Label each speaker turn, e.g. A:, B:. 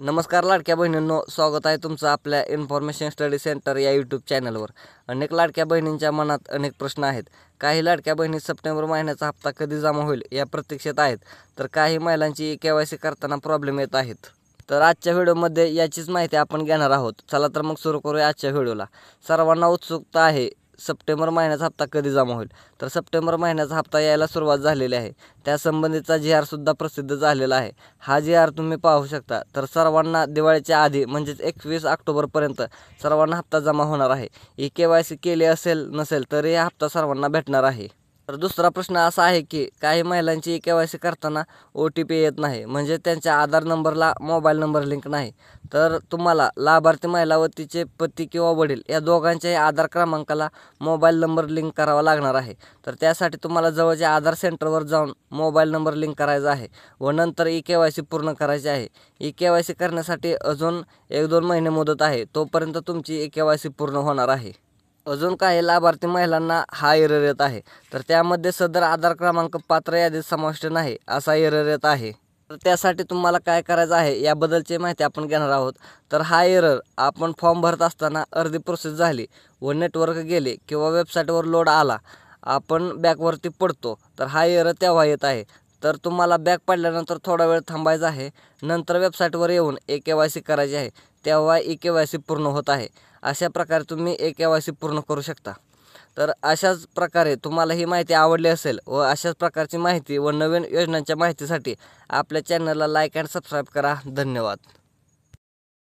A: नमस्कार लाडक्या बहिणींनो, स्वागत आहे तुमचं आपल्या इन्फॉर्मेशन स्टडी सेंटर या यूट्यूब चॅनलवर। अनेक लाडक्या बहिणींच्या मनात अनेक प्रश्न आहेत। काही लाडक्या बहिणी सप्टेंबर महिन्याचा हप्ता कधी जमा होईल या प्रतीक्षेत आहेत, तर काही महिलांची KYC करताना प्रॉब्लेम येत आहेत। तर आजच्या व्हिडिओमध्ये याचीच माहिती आपण घेणार आहोत। चला तर मग सुरू करूया आजच्या व्हिडिओला। सर्वांना उत्सुकता आहे सप्टेंबर महिन्याचा हप्ता कधी जमा होईल। तर सप्टेंबर महिन्याचा हप्ता यायला सुरुवात झालेली आहे। त्यासंबंधीचा GR सुद्धा प्रसिद्ध झालेला आहे। हा GR तुम्ही पाहू शकता। तर सर्वांना दिवाळीच्या आधी म्हणजेच 21 ऑक्टोबरपर्यंत सर्वांना हप्ता जमा होणार आहे। KYC केली असेल नसेल तरी हा हप्ता सर्वांना भेटणार आहे। तर दुसरा प्रश्न असा आहे की काही महिलांची KYC करताना OTP येत नाही, म्हणजे त्यांच्या आधार नंबरला मोबाईल नंबर लिंक नाही। तर तुम्हाला लाभार्थी महिला व तिचे पती किंवा वडील या दोघांच्याही आधार क्रमांकाला मोबाईल नंबर लिंक करावा लागणार आहे। तर त्यासाठी तुम्हाला जवळच्या आधार सेंटरवर जाऊन मोबाईल नंबर लिंक करायचा आहे व नंतर KYC पूर्ण करायची आहे। KYC करण्यासाठी अजून 1-2 महिने मुदत आहे, तोपर्यंत तुमची KYC पूर्ण होणार आहे। अजून काही लाभार्थी महिलांना हा एरर येत आहे, तर त्यामध्ये सदर आधार क्रमांक पात्र यादीत समाविष्ट नाही असा एरर येत आहे। तर त्यासाठी तुम्हाला काय करायचं आहे याबद्दलची माहिती आपण घेणार आहोत। तर हा एरर आपण फॉर्म भरत असताना अर्धी प्रोसेस झाली व नेटवर्क गेले किंवा वेबसाईटवर लोड आला, आपण बॅकवरती पडतो, तर हा एरर तेव्हा येत आहे। तर तुम्हाला बॅक पडल्यानंतर थोडा वेळ थांबायचं आहे, नंतर वेबसाईटवर येऊन KYC करायची आहे, तेव्हा KYC पूर्ण होत आहे। अशा प्रकारे तुम्ही KYC पूर्ण करू शकता। तर अशाच प्रकारे तुम्हाला ही माहिती आवडली असेल व अशाच प्रकारची माहिती व नवीन योजनांच्या माहितीसाठी आपल्या चॅनलला लाईक अँड सबस्क्राईब करा। धन्यवाद।